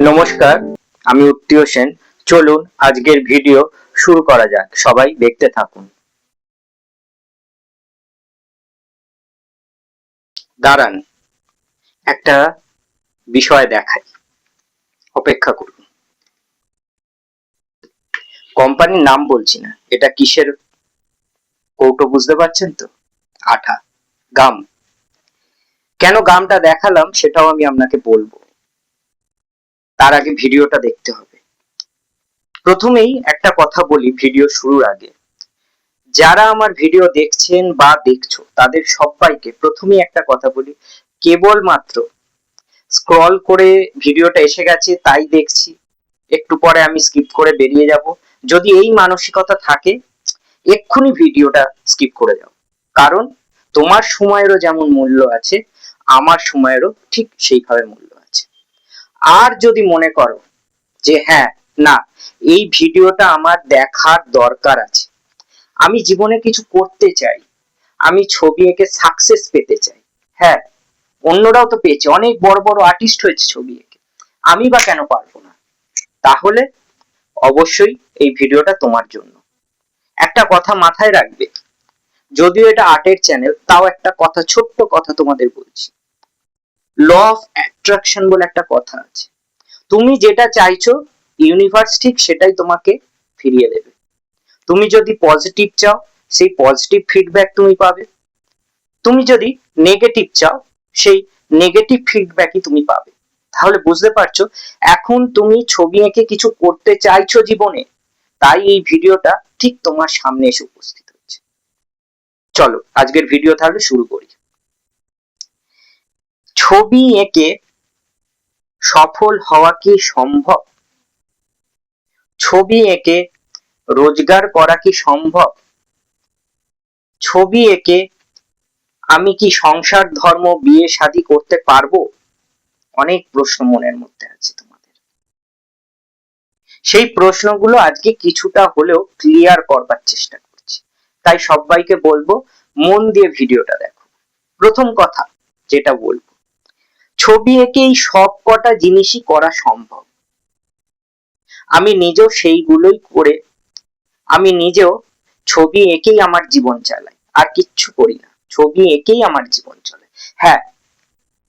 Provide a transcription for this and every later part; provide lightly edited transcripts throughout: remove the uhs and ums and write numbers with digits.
নমস্কার, আমি উত্তীয় সেন। চলুন আজকের ভিডিও শুরু করা যাক। সবাই দেখতে থাকুন। দাঁড়ান, একটা বিষয় দেখাই, অপেক্ষা করুন। কোম্পানির নাম বলছি না। এটা কিসের কৌটো বুঝতে পারছেন তো? আঠা, গাম। কেন গামটা দেখালাম সেটাও আমি আপনাকে বলবো। তার আগে ভিডিওটা দেখতে হবে। প্রথমেই একটা কথা বলি ভিডিও শুরুর আগে, যারা আমার ভিডিও দেখছেন বা দেখছো তাদের সবাইকে প্রথমেই একটা কথা বলি, কেবলমাত্র স্ক্রল করে ভিডিওটা এসে গেছে তাই দেখছি, একটু পরে আমি স্কিপ করে বেরিয়ে যাব, যদি এই মানসিকতা থাকে এক্ষুনি ভিডিওটা স্কিপ করে যাও। কারণ তোমার সময়েরও যেমন মূল্য আছে, আমার সময়েরও ঠিক সেইভাবে মূল্য আছে। আর যদি মনে করো যে হ্যাঁ, না, এই ভিডিওটা আমার দেখার দরকার আছে, আমি জীবনে কিছু করতে চাই, আমি ছবি এঁকে সাকসেস পেতে চাই, হ্যাঁ অন্যরাও তো পেয়েছে, অনেক বড় বড় আর্টিস্ট হয়েছে ছবি এঁকে, আমি বা কেন পারবো না? তাহলে অবশ্যই এই ভিডিওটা তোমার জন্য। একটা কথা মাথায় রাখবে, যদিও এটা আর্টের চ্যানেল, তাও একটা কথা, ছোট্ট কথা তোমাদের বলছি। ল অফ অ্যাট্রাকশন বলে একটা কথা আছে। তুমি যেটা চাইছো ইউনিভার্স ঠিক সেটাই তোমাকে ফিরিয়ে দেবে। তুমি যদি পজিটিভ চাও সেই পজিটিভ ফিডব্যাক তুমি পাবে, তুমি যদি নেগেটিভ চাও সেই নেগেটিভ ফিডব্যাকই তুমি পাবে। তাহলে বুঝতে পারছো এখন তুমি ছবি এঁকে কিছু করতে চাইছো জীবনে, তাই এই ভিডিওটা ঠিক তোমার সামনে এসে উপস্থিত হচ্ছে। চলো আজকের ভিডিও তাহলে শুরু করি। ছবি এঁকে সফল হওয়া কি সম্ভব? ছবি এঁকে রোজগার করা কি সম্ভব? ছবি এঁকে আমি কি সংসার ধর্ম বিয়ে শাদী করতে পারবো? অনেক প্রশ্ন মনের মধ্যে আছে তোমাদের। সেই প্রশ্নগুলো আজকে কিছুটা হলেও ক্লিয়ার করবার চেষ্টা করছি। তাই সবাইকে বলবো মন দিয়ে ভিডিওটা দেখো। প্রথম কথা যেটা বলবো, ছবি এঁকেই সব কটা জিনিসই করা সম্ভব। আমি নিজেও সেইগুলোই করে, আমি নিজেও ছবি এঁকেই আমার জীবন চালাই, আর কিচ্ছু করি না, ছবি এঁকেই আমার জীবন চলে। হ্যাঁ,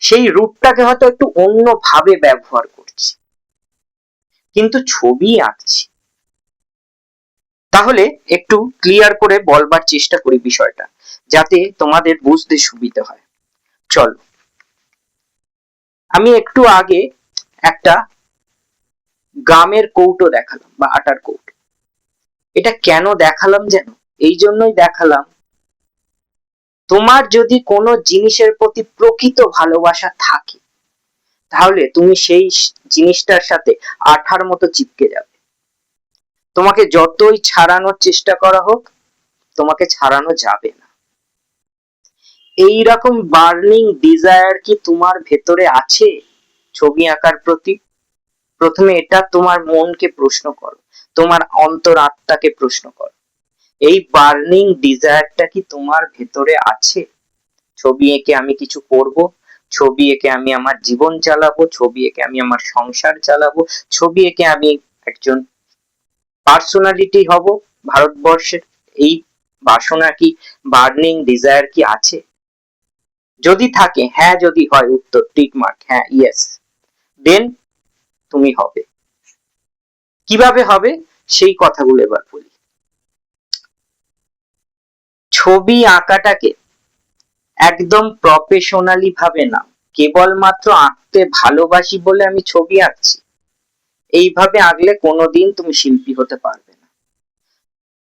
সেই রূপটাকে হয়তো একটু অন্যভাবে ব্যবহার করছি, কিন্তু ছবি আঁকছি। তাহলে একটু ক্লিয়ার করে বলবার চেষ্টা করি বিষয়টা, যাতে তোমাদের বুঝতে সুবিধা হয়। চলো, আমি একটু আগে একটা গামের কৌটো দেখালাম বা আটার কৌটো। এটা কেন দেখালাম জানো? এই জন্যই দেখালাম, তোমার যদি কোনো জিনিসের প্রতি প্রকৃত ভালোবাসা থাকে তাহলে তুমি সেই জিনিসটার সাথে আঠার মতো চিপকে যাবে। তোমাকে যতই ছাড়ানোর চেষ্টা করা হোক, তোমাকে ছাড়ানো যাবে না। এইরকম বার্নিং ডিজায়ার কি তোমার ভেতরে আছে ছবি আঁকার প্রতি? প্রথমে এটা তোমার মনকে প্রশ্ন করো, তোমার অন্তর আত্মাকে প্রশ্ন করো, এই বার্নিং ডিজায়ারটা কি তোমার ভেতরে আছে? ছবি এঁকে আমি কিছু করব, ছবি এঁকে আমি আমার জীবন চালাবো, ছবি এঁকে আমি আমার সংসার চালাবো, ছবি এঁকে আমি একজন পার্সোনালিটি হব ভারতবর্ষের, এই বাসনা কি, বার্নিং ডিজায়ার কি আছে? যদি থাকে, হ্যাঁ যদি হয়, উত্তর টিক মার্ক, হ্যাঁ ইয়েস, দেন তুমি হবে। কিভাবে হবে সেই কথাগুলো এবার বলি। ছবি আঁকাটাকে একদম প্রফেশনালি ভাবে না, কেবলমাত্র আঁকতে ভালোবাসি বলে আমি ছবি আঁকছি, এইভাবে আঁকলে কোনোদিন তুমি শিল্পী হতে পারবে না।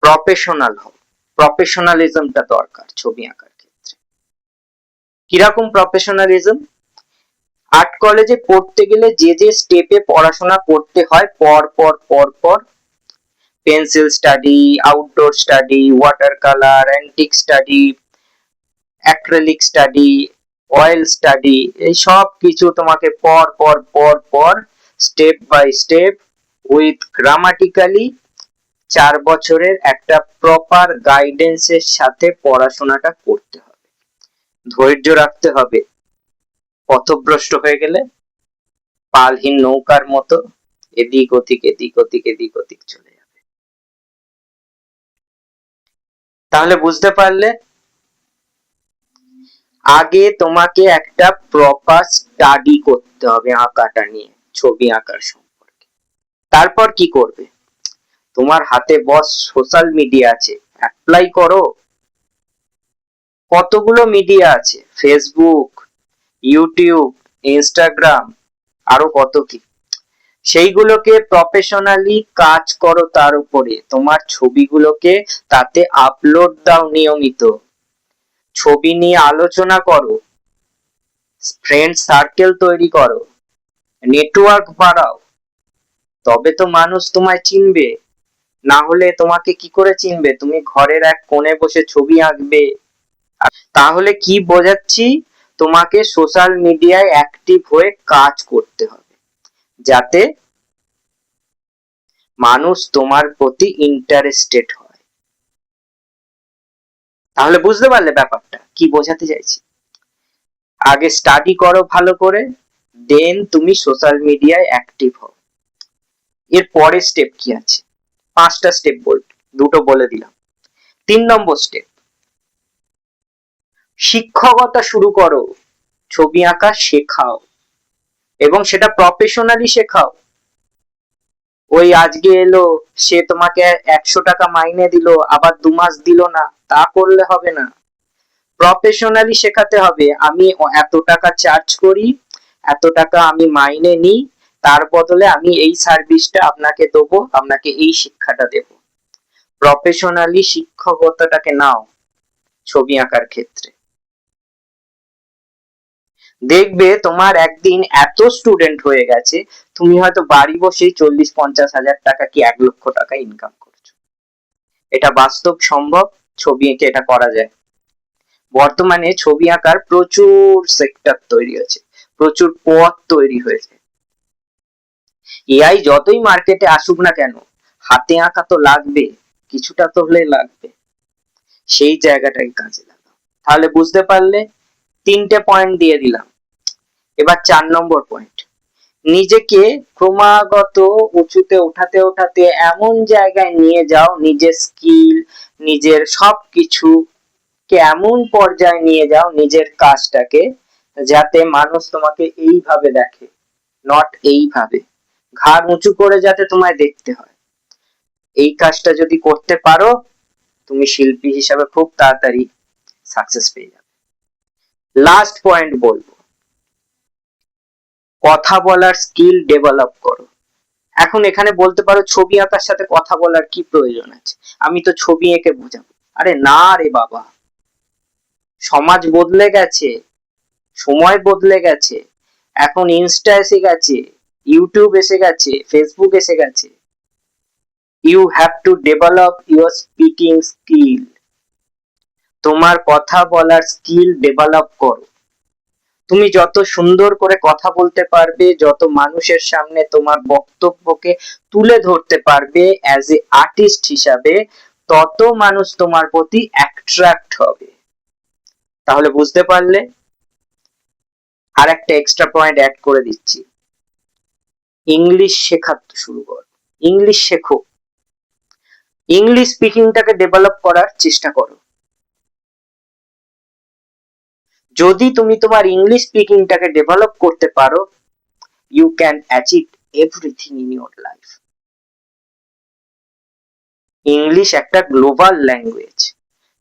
প্রফেশনাল হও, প্রফেশনালিজমটা দরকার ছবি আঁকার ক্ষেত্রে। কিরকম প্রফেশনালিজম? আর্ট কলেজে পড়তে গেলে যে যে স্টেপে পড়াশোনা করতে হয়, পর পর পর পর pencil study, outdoor study, water colour, antique study, acrylic study, oil study, এই সব কিছু তোমাকে পর পর পর পর step by step with grammatically 4 বছরের একটা প্রপার গাইডেন্সের সাথে পড়াশোনাটা করতে হবে, ধৈর্য রাখতে হবে। পথভ্রষ্ট হয়ে গেলে পালহীন নৌকার মতো এদিক ওদিক এদিক ওদিক এদিক ওদিক চলে যাবে। তাহলে বুঝতে পারলে, আগে তোমাকে একটা প্রপার স্টাডি করতে হবে আঁকাটা নিয়ে, ছবি আঁকার সম্পর্কে। তারপর কি করবে? তোমার হাতে বস সোশ্যাল মিডিয়া আছে, অ্যাপ্লাই করো। কতগুলো মিডিয়া আছে, ফেসবুক, ইউটিউব, ইনস্টাগ্রাম, আরো কত কি। সেইগুলোকে প্রফেশনালি কাজ করো, তার উপরে তোমার ছবিগুলোকে তাতে আপলোড দাও নিয়মিত, ছবি নিয়ে আলোচনা করো, ফ্রেন্ড সার্কেল তৈরি করো, নেটওয়ার্ক বাড়াও, তবে তো মানুষ তোমায় চিনবে। না হলে তোমাকে কি করে চিনবে? তুমি ঘরের এক কোণে বসে ছবি আঁকবে। তাহলে কি বোঝাচ্ছি? তোমাকে সোশ্যাল মিডিয়ায় অ্যাক্টিভ হয়ে কাজ করতে হবে, যাতে মানুষ তোমার প্রতি ইন্টারেস্টেড হয়। তাহলে বুঝতে পারলে ব্যাপারটা কি বোঝাতে চাইছি? আগে স্টাডি করো ভালো করে, দেন তুমি সোশ্যাল মিডিয়ায় অ্যাক্টিভ হও। এর পরের স্টেপ কি আছে? 5টা স্টেপ দুটো বলে দিলাম। 3 নম্বর স্টেপ, শিক্ষকতা শুরু করো, ছবি আঁকা শেখাও, এবং সেটা প্রফেশনালি শেখাও। ওই আজকে এলো, সে তোমাকে 100 টাকা মাইনে দিল, আবার 2 মাস দিল না, তা করলে হবে না। প্রফেশনালি শেখাতে হবে। আমি এত টাকা চার্জ করি, এত টাকা আমি মাইনে নিই, তার বদলে আমি এই সার্ভিসটা আপনাকে দেবো, আপনাকে এই শিক্ষাটা দেব। প্রফেশনালি শিক্ষকতাটাকে নাও ছবি আঁকার ক্ষেত্রে। দেখবে তোমার একদিন এত স্টুডেন্ট হয়ে গেছে, তুমি হয়তো বাড়ি বসেই 40-50 হাজার টাকা কি 1 লক্ষ টাকা ইনকাম করছো। এটা বাস্তব সম্ভব, ছবি এঁকে এটা করা যায়। বর্তমানে ছবি আঁকার প্রচুর সেক্টর তৈরি হয়েছে, প্রচুর পথ তৈরি হয়েছে। এআই যতই মার্কেটে আসুক না কেন, হাতে আঁকা তো লাগবে, কিছুটা তো হলে লাগবে। সেই জায়গাটাকে কাজে লাগাও। তাহলে বুঝতে পারলে, 3টে পয়েন্ট দিয়ে দিলাম। এবার 4 নম্বর পয়েন্ট, নিজেকে ক্রমাগত উঁচুতে ওঠাতে ওঠাতে এমন জায়গায় নিয়ে যাও, নিজের স্কিল, নিজের সবকিছু কে এমন পর্যায়ে নিয়ে যাও, নিজের কাজটাকে, যাতে মানুষ তোমাকে এইভাবে দেখে, নট এইভাবে। ঘাড় উঁচু করে যাতে তোমায় দেখতে হয়। এই কাজটা যদি করতে পারো, তুমি শিল্পী হিসাবে খুব তাড়াতাড়ি সাকসেস পেয়ে যাবে। লাস্ট পয়েন্ট বলবো, কথা বলার স্কিল ডেভেলপ করো। এখন এখানে বলতে পারো, ছবি আঁকার সাথে কথা বলার কি প্রয়োজন আছে? আমি তো ছবি এঁকে বোঝাবো। আরে না রে বাবা, সমাজ বদলে গেছে, সময় বদলে গেছে। এখন ইনস্টা এসে গেছে, ইউটিউব এসে গেছে, ফেসবুক এসে গেছে। You have to develop your speaking skill. তোমার কথা বলার স্কিল ডেভেলপ করো। তুমি যত সুন্দর করে কথা বলতে পারবে, যত মানুষের সামনে তোমার বক্তব্যকে তুলে ধরতে পারবে অ্যাজ এ আর্টিস্ট হিসাবে, তত মানুষ তোমার প্রতি অ্যাট্রাক্ট হবে। তাহলে বুঝতে পারলে? আর একটা এক্সট্রা পয়েন্ট অ্যাড করে দিচ্ছি, ইংলিশ শেখা শুরু করো। ইংলিশ শেখো, ইংলিশ স্পিকিংটাকে ডেভেলপ করার চেষ্টা করো। যদি তুমি তোমার ইংলিশ স্পিকিংটাকে ডেভেলপ করতে পারো, you can achieve everything in your life. English একটা গ্লোবাল ল্যাঙ্গুয়েজ,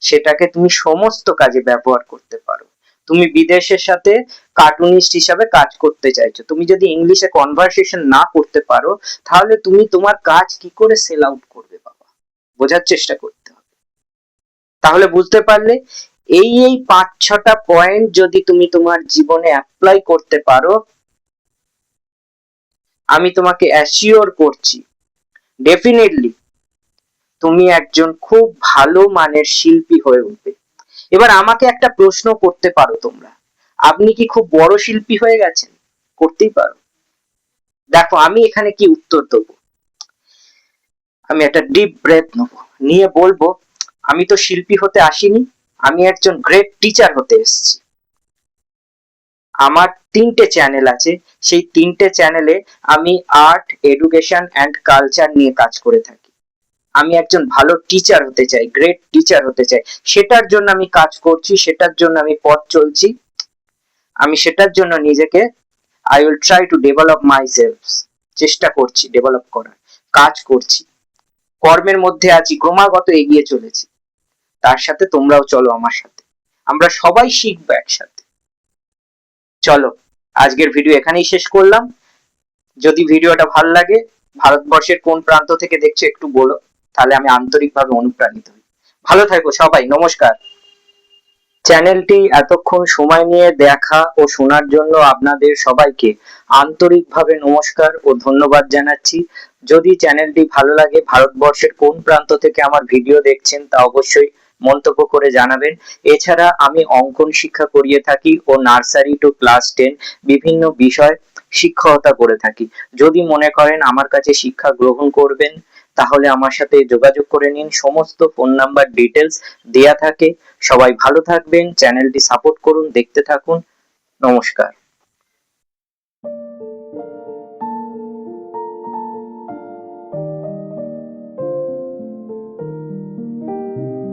সেটাকে তুমি সমস্ত কাজে ব্যবহার করতে পারো। তুমি বিদেশের সাথে কার্টুনিস্ট হিসাবে কাজ করতে চাইছো, তুমি যদি ইংলিশে কনভারসেশন না করতে পারো, তাহলে তুমি তোমার কাজ কি করে সেল আউট করবে বাবা? বোঝার চেষ্টা করতে হবে। তাহলে বুঝতে পারলে, এই 5-6টা পয়েন্ট যদি তুমি তোমার জীবনে অ্যাপ্লাই করতে পারো, আমি তোমাকে অ্যাসিওর করছি, ডেফিনেটলি তুমি একজন খুব ভালো মানের শিল্পী হয়ে উঠবে। এবার আমাকে একটা প্রশ্ন করতে পারো তোমরা, আপনি কি খুব বড় শিল্পী হয়ে গেছেন? করতেই পারো। দেখো আমি এখানে কি উত্তর দেবো, আমি একটা ডিপ ব্রেথ নেব, নিয়ে বলবো আমি তো শিল্পী হতে আসিনি, আমি একজন গ্রেট টিচার হতে এসেছি। আমার 3টে চ্যানেল আছে, সেই 3টে চ্যানেলে আমি আর্ট, এডুকেশন অ্যান্ড কালচার নিয়ে কাজ করে থাকি। আমি একজন ভালো টিচার হতে চাই, গ্রেট টিচার হতে চাই, সেটার জন্য আমি কাজ করছি, সেটার জন্য আমি পথ চলছি। আমি সেটার জন্য নিজেকে I will try to develop my self, চেষ্টা করছি ডেভেলপ করার, কাজ করছি, কর্মের মধ্যে আছি, ক্রমাগত এগিয়ে চলেছি। তার সাথে তোমরাও চলো আমার সাথে, আমরা সবাই শিখবো একসাথে। চলো, আজকের ভিডিও এখানেই শেষ করলাম। যদি ভিডিওটা ভালো লাগে, ভারতবর্ষের কোন প্রান্ত থেকে দেখছো একটু বলো, তাহলে আমি আন্তরিকভাবে অনুপ্রাণিত হই। ভালো থাকো সবাই, নমস্কার। চ্যানেলটি এতক্ষণ সময় নিয়ে দেখা ও শোনার জন্য আপনাদের সবাইকে আন্তরিকভাবে নমস্কার ও ধন্যবাদ জানাচ্ছি। যদি চ্যানেলটি ভালো লাগে, ভারতবর্ষের কোন প্রান্ত থেকে আমার ভিডিও দেখছেন তা অবশ্যই মন্তব্য করে জানাবেন। এছাড়া আমি অঙ্কন শিক্ষা করিয়ে থাকি ও নার্সারি টু ক্লাস 10 বিভিন্ন বিষয় শিক্ষকতা করে থাকি। যদি মনে করেন আমার কাছে শিক্ষা গ্রহণ করবেন, তাহলে আমার সাথে যোগাযোগ করে নিন, সমস্ত ফোন নাম্বার ডিটেলস দেয়া থাকে। সবাই ভালো থাকবেন, চ্যানেলটি সাপোর্ট করুন, দেখতে থাকুন। নমস্কার।